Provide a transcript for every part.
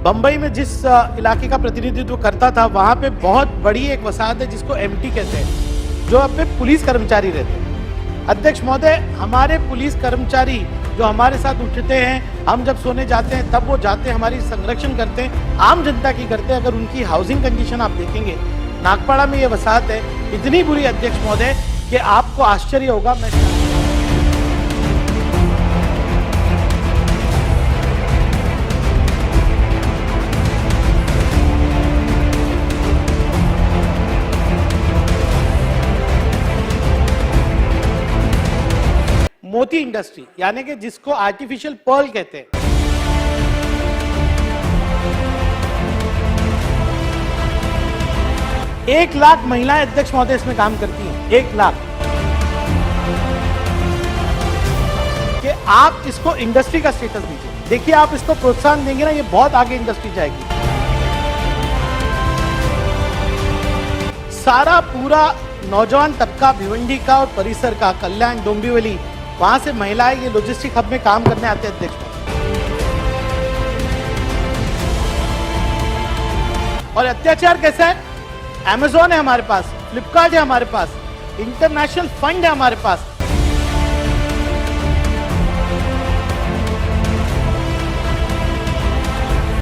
बंबई में जिस इलाके का प्रतिनिधित्व करता था वहां पे बहुत बड़ी एक वसाहत है जिसको एमटी कहते हैं, जो अब पे पुलिस कर्मचारी रहते हैं। अध्यक्ष महोदय, हमारे पुलिस कर्मचारी जो हमारे साथ उठते हैं, हम जब सोने जाते हैं तब वो जाते हैं, हमारी संरक्षण करते हैं, आम जनता की करते हैं। अगर उनकी हाउसिंग कंडीशन आप देखेंगे, नागपाड़ा में ये वसाहत है इतनी बुरी अध्यक्ष महोदय कि आपको आश्चर्य होगा। मोती इंडस्ट्री यानी कि जिसको आर्टिफिशियल पर्ल कहते हैं, एक लाख महिलाएं अध्यक्ष महोदय इसमें काम करती हैं। 1 लाख। कि आप इसको इंडस्ट्री का स्टेटस दीजिए। देखिए, आप इसको प्रोत्साहन देंगे ना, ये बहुत आगे इंडस्ट्री जाएगी। सारा पूरा नौजवान तबका भिवंडी का और परिसर का, कल्याण, डोंबिवली, वहां से महिलाएं ये लॉजिस्टिक हब में काम करने आते हैं अध्यक्ष। और अत्याचार कैसा है? Amazon है हमारे पास, फ्लिपकार्ट है हमारे पास, इंटरनेशनल फंड है हमारे पास।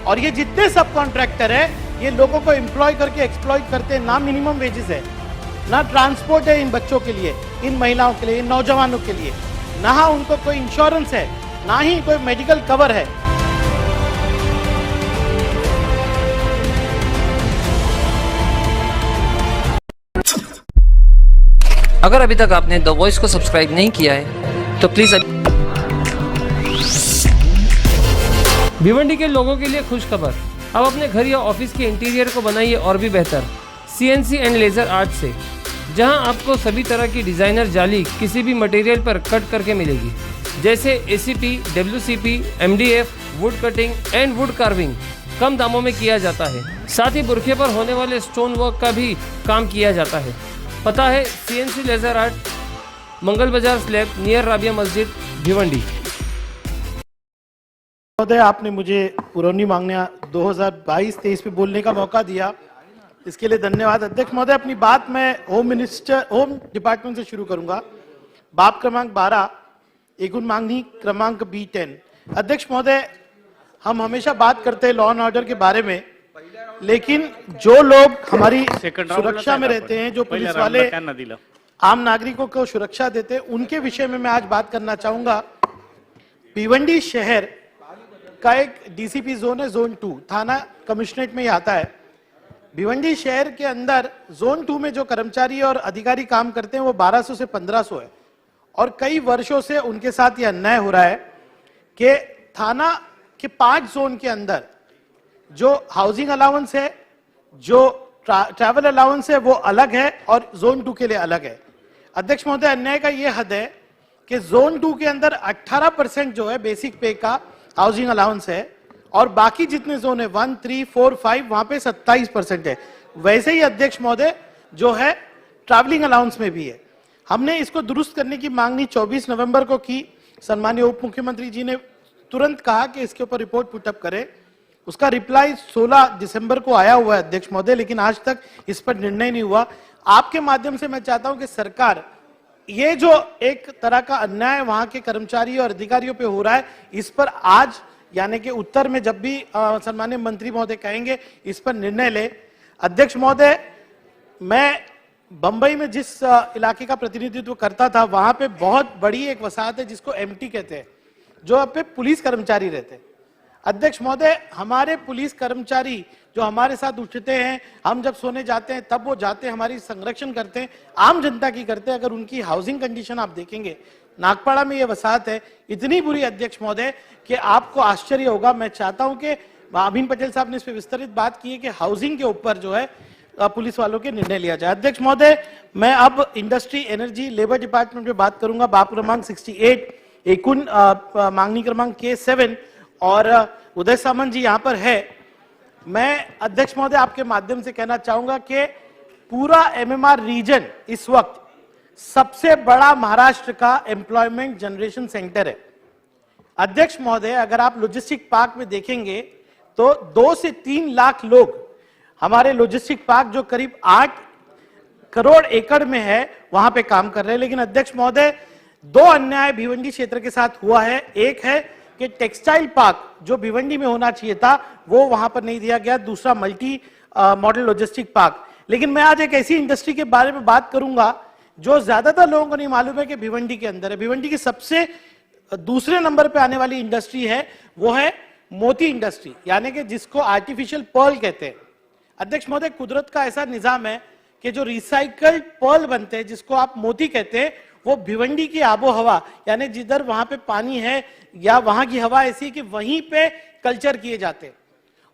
और ये जितने सब कॉन्ट्रैक्टर है, ये लोगों को एम्प्लॉय करके एक्सप्लॉइट करते हैं। ना मिनिमम वेजेस है, ना ट्रांसपोर्ट है इन बच्चों के लिए, इन महिलाओं के लिए, इन नौजवानों के लिए, ना उनको कोई इंश्योरेंस है, ना ही कोई मेडिकल कवर है। अगर अभी तक आपने द वॉइस को सब्सक्राइब नहीं किया है तो प्लीज भिवंडी के लोगों के लिए खुश खबर। अब अपने घर या ऑफिस के इंटीरियर को बनाइए और भी बेहतर CNC एंड लेजर आर्ट से, जहां आपको सभी तरह की डिजाइनर जाली किसी भी मटेरियल पर कट करके मिलेगी, जैसे ACP, WCP, MDF, wood cutting and wood carving कम दामों में किया जाता है। साथ ही बुरखे पर होने वाले स्टोन वर्क का भी काम किया जाता है। पता है CNC लेजर आर्ट, मंगल बाजार स्लैब, नियर राबिया मस्जिद, भिवंडी। महोदय, आपने मुझे पुरौनी मांगने 2022-23 में बोलने का मौका दिया, इसके लिए धन्यवाद। अध्यक्ष महोदय, अपनी बात मैं होम डिपार्टमेंट से शुरू करूंगा। बाब क्रमांक 12, एकूण मांगनी क्रमांक B10। अध्यक्ष महोदय, हम हमेशा बात करते हैं लॉ एंड ऑर्डर के बारे में, लेकिन जो लोग हमारी सुरक्षा में रहते हैं, जो पुलिस वाले आम नागरिकों को सुरक्षा देते हैं, उनके विषय में मैं आज बात करना चाहूंगा। भिवंडी शहर का एक DCP जोन है, जोन 2, थाना कमिश्नरेट में ही आता है। भिवंडी शहर के अंदर जोन 2 में जो कर्मचारी और अधिकारी काम करते हैं वो 1200 से 1500 है। और कई वर्षों से उनके साथ ये अन्याय हो रहा है कि थाना के 5 जोन के अंदर जो हाउसिंग अलाउंस है, जो ट्रैवल अलाउंस है, वो अलग है और जोन 2 के लिए अलग है। अध्यक्ष महोदय, अन्याय का ये हद है कि जोन 2 के अंदर 18% जो है बेसिक पे का हाउसिंग अलाउंस है, और बाकी जितने जोन है 1, 3, 4, 5 वहां पे 27% है। वैसे ही अध्यक्ष महोदय जो है ट्रैवलिंग अलाउंस में भी है। हमने इसको दुरुस्त करने की मांगनी 24 नवंबर को की। सम्माननीय उप मुख्यमंत्री जी ने तुरंत कहा कि इसके ऊपर रिपोर्ट पुटअप करें। उसका रिप्लाई 16 दिसंबर को आया हुआ है अध्यक्ष महोदय, लेकिन आज तक इस पर निर्णय नहीं हुआ। आपके माध्यम से मैं चाहता हूं कि सरकार, ये जो एक तरह का अन्याय वहां के कर्मचारियों और अधिकारियों पे हो रहा है, इस पर आज यानी कि उत्तर में जब भी सम्माननीय मंत्री महोदय कहेंगे, इस पर निर्णय ले। अध्यक्ष महोदय, मैं बंबई में जिस इलाके का प्रतिनिधित्व करता था वहां पे बहुत बड़ी एक वसाहत है जिसको MT कहते हैं, जो अब पे पुलिस कर्मचारी रहते हैं। अध्यक्ष महोदय, हमारे पुलिस कर्मचारी जो हमारे साथ उठते हैं, हम जब सोने जाते हैं तब वो जाते हैं, हमारी संरक्षण करते हैं, आम जनता की करते हैं। अगर उनकी हाउसिंग कंडीशन आप देखेंगे, नागपाड़ा में ये वसाहत है इतनी बुरी अध्यक्ष महोदय कि आपको आश्चर्य होगा। मैं चाहता हूं कि अभिन पटेल साहब ने इस पर विस्तृत बात की है कि हाउसिंग के ऊपर जो है पुलिस वालों के निर्णय लिया जाए। अध्यक्ष महोदय, मैं अब इंडस्ट्री, एनर्जी, लेबर डिपार्टमेंट में बात करूंगा। बाब क्रमांक 68, एकूण मांगनी क्रमांक K7, और उदय सामंत जी यहाँ पर है। मैं अध्यक्ष महोदय आपके माध्यम से कहना चाहूंगा कि पूरा MMR रीजन इस वक्त सबसे बड़ा महाराष्ट्र का एम्प्लॉयमेंट जनरेशन सेंटर है। अध्यक्ष महोदय, अगर आप लॉजिस्टिक पार्क में देखेंगे तो 2 से 3 लाख लोग हमारे लॉजिस्टिक पार्क जो करीब 8 करोड़ एकड़ में है वहां पे काम कर रहे हैं। लेकिन अध्यक्ष महोदय, 2 अन्याय भिवंडी क्षेत्र के साथ हुआ है। एक है कि टेक्सटाइल पार्क जो भिवंडी में होना चाहिए था वो वहां पर नहीं दिया गया, दूसरा मल्टी मॉडल लॉजिस्टिक पार्क। लेकिन मैं आज एक ऐसी इंडस्ट्री के बारे में बात करूंगा जो ज्यादातर लोगों को नहीं मालूम है कि भिवंडी के अंदर है। भिवंडी की सबसे दूसरे नंबर पे आने वाली इंडस्ट्री है वो है मोती इंडस्ट्री, यानी कि जिसको आर्टिफिशियल पर्ल कहते हैं। अध्यक्ष महोदय, कुदरत का ऐसा निजाम है कि जो रिसाइकल्ड पर्ल बनते हैं जिसको आप मोती कहते हैं, वो भिवंडी की आबो हवा यानी जिधर वहां पे पानी है या वहां की हवा ऐसी है कि वहीं पे कल्चर किए जाते हैं।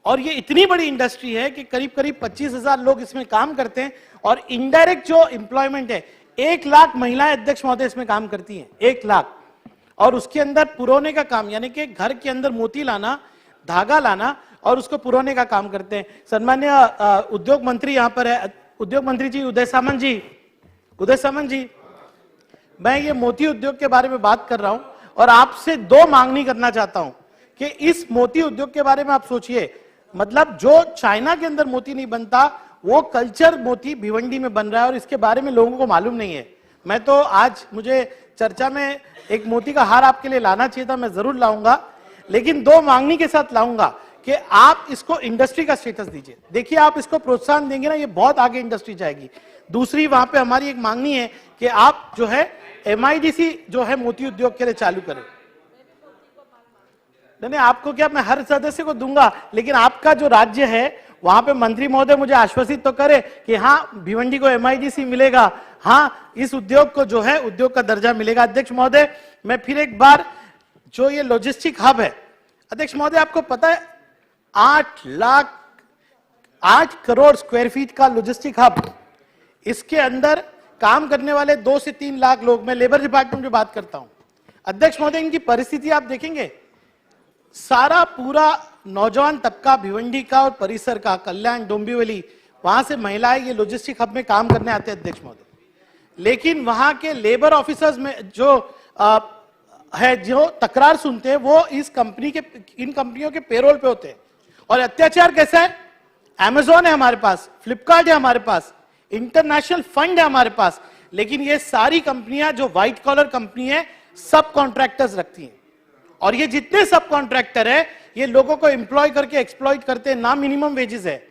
और ये इतनी बड़ी इंडस्ट्री है कि करीब करीब 25,000 लोग इसमें काम करते हैं और इनडायरेक्ट जो एम्प्लॉयमेंट है 1 लाख महिलाएं अध्यक्ष महोदय इसमें काम करती हैं, 1 लाख। और उसके अंदर पुरोने का काम यानी कि घर के अंदर मोती लाना, धागा लाना और उसको पुरोने का काम करते हैं। सम्मान्य उद्योग मंत्री यहाँ पर है, उद्योग मंत्री जी उदय सामंत जी, मैं ये मोती उद्योग के बारे में बात कर रहा हूं और आपसे 2 मांगनी करना चाहता हूं कि इस मोती उद्योग के बारे में आप सोचिए। मतलब जो चाइना के अंदर मोती नहीं बनता वो कल्चर मोती भिवंडी में बन रहा है और इसके बारे में लोगों को मालूम नहीं है। मैं तो आज मुझे चर्चा में एक मोती का हार आपके लिए लाना चाहिए था, मैं जरूर लाऊंगा, लेकिन 2 मांगनी के साथ लाऊंगा कि आप इसको इंडस्ट्री का स्टेटस दीजिए। देखिए, आप इसको प्रोत्साहन देंगे ना, ये बहुत आगे इंडस्ट्री जाएगी। दूसरी, वहां पे हमारी एक मांगनी है कि आप जो है MIDC जो है मोती उद्योग के लिए चालू करें। नहीं, आपको क्या, मैं हर सदस्य को दूंगा, लेकिन आपका जो राज्य है वहां पे मंत्री महोदय मुझे आश्वासित तो करे कि हाँ भिवंडी को MIDC मिलेगा, हाँ इस उद्योग को जो है उद्योग का दर्जा मिलेगा। अध्यक्ष महोदय, मैं फिर एक बार जो ये लॉजिस्टिक हब है, अध्यक्ष महोदय आपको पता है 8 करोड़ स्क्वायर फीट का लॉजिस्टिक हब, इसके अंदर काम करने वाले 2 से 3 लाख लोग। मैं लेबर डिपार्टमेंट में बात करता हूं। अध्यक्ष महोदय, इनकी परिस्थिति आप देखेंगे, सारा पूरा नौजवान तबका भिवंडी का और परिसर का, कल्याण, डोंबिवली, वहां से महिलाएं ये लॉजिस्टिक हब में काम करने आते हैं अध्यक्ष महोदय। लेकिन वहां के लेबर ऑफिसर्स में जो जो तकरार सुनते हैं वो इन कंपनियों के पेरोल पे होते हैं। और अत्याचार कैसा है, Amazon है हमारे पास, फ्लिपकार्ट है हमारे पास, इंटरनेशनल फंड है हमारे पास, लेकिन ये सारी कंपनियां जो व्हाइट कॉलर कंपनी है सब कॉन्ट्रैक्टर्स रखती हैं। और ये जितने सब कॉन्ट्रैक्टर है ये लोगों को एम्प्लॉय करके एक्सप्लॉइट करते हैं। ना मिनिमम वेजेस है,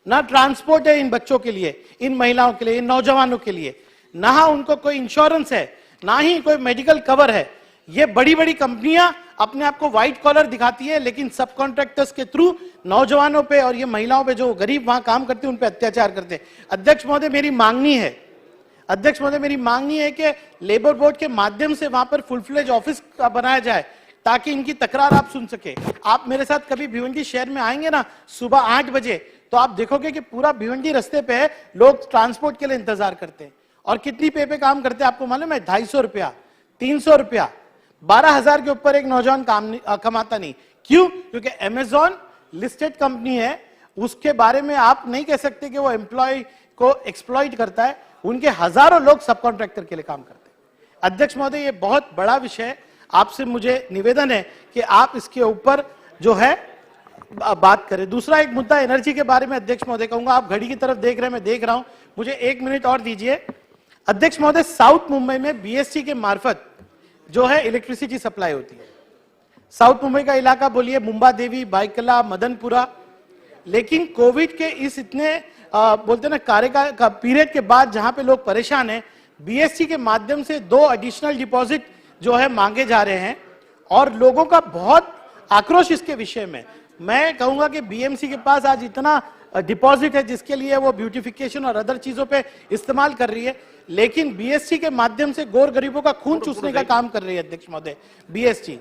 ना ट्रांसपोर्ट है इन बच्चों के लिए, इन महिलाओं के लिए, इन नौजवानों के लिए, ना उनको कोई इंश्योरेंस है, ना ही कोई मेडिकल कवर है। ये बड़ी बड़ी कंपनियां अपने आप को व्हाइट कॉलर दिखाती है, लेकिन सब कॉन्ट्रैक्टर्स के थ्रू नौजवानों पे और ये महिलाओं पे जो गरीब वहां काम करते हैं उन पे अत्याचार करते हैं। अध्यक्ष महोदय, मेरी मांगनी है कि लेबर बोर्ड के माध्यम से वहां पर फुल फ्लेज ऑफिस बनाया जाए ताकि इनकी तकरार आप सुन सके। आप मेरे साथ कभी भिवंडी शहर में आएंगे ना सुबह 8 बजे, तो आप देखोगे कि पूरा भिवंडी रास्ते पे है, लोग ट्रांसपोर्ट के लिए इंतजार करते हैं। और कितनी पे काम करते हैं आपको मालूम है? 250 रुपया, 300 रुपया, 12,000 के ऊपर एक नौजवान कमाता नहीं। क्यों? क्योंकि Amazon लिस्टेड कंपनी है, उसके बारे में आप नहीं कह सकते कि वो एम्प्लॉय को एक्सप्लॉइट करता है। उनके हजारों लोग सब कॉन्ट्रैक्टर के लिए काम करते हैं। अध्यक्ष महोदय, ये बहुत बड़ा विषय है, आपसे मुझे निवेदन है कि आप इसके ऊपर जो है बात करें। दूसरा एक मुद्दा एनर्जी के बारे में अध्यक्ष महोदय कहूंगा। आप घड़ी की तरफ देख रहे हैं, मैं देख रहा हूं, मुझे 1 मिनट और दीजिए। अध्यक्ष महोदय, साउथ मुंबई में BSC के मार्फत जो है इलेक्ट्रिसिटी सप्लाई होती है। साउथ मुंबई का इलाका बोलिए, मुंबा देवी, बाइकला, मदनपुरा। लेकिन कोविड के इस इतने बोलते ना कार्य का पीरियड के बाद जहां पे लोग परेशान हैं, BSC के माध्यम से 2 एडिशनल डिपॉजिट जो है मांगे जा रहे हैं और लोगों का बहुत आक्रोश इसके विषय में। मैं कहूंगा कि BMC के पास आज इतना डिपॉजिट है जिसके लिए वो ब्यूटिफिकेशन और अदर चीजों पे इस्तेमाल कर रही है, लेकिन BSC के माध्यम से गोर गरीबों का खून चूसने का काम कर रही है अध्यक्ष महोदय BSC।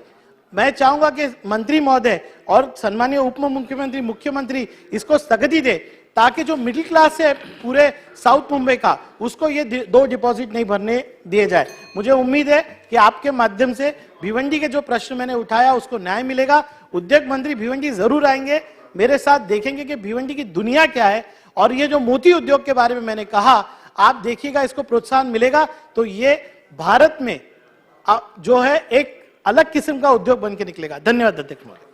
मैं चाहूंगा कि मंत्री महोदय और सम्मानीय उप मुख्यमंत्री, मुख्यमंत्री इसको स्थगिति दे ताकि जो मिडिल क्लास है पूरे साउथ मुंबई का, उसको ये 2 डिपॉजिट नहीं भरने दिए जाए। मुझे उम्मीद है कि आपके माध्यम से भिवंडी के जो प्रश्न मैंने उठाया उसको न्याय मिलेगा। उद्योग मंत्री भिवंडी जरूर आएंगे, मेरे साथ देखेंगे कि भिवंडी की दुनिया क्या है। और ये जो मोती उद्योग के बारे में मैंने कहा, आप देखिएगा, इसको प्रोत्साहन मिलेगा तो ये भारत में जो है एक अलग किस्म का उद्योग बन के निकलेगा। धन्यवाद अध्यक्ष महोदय।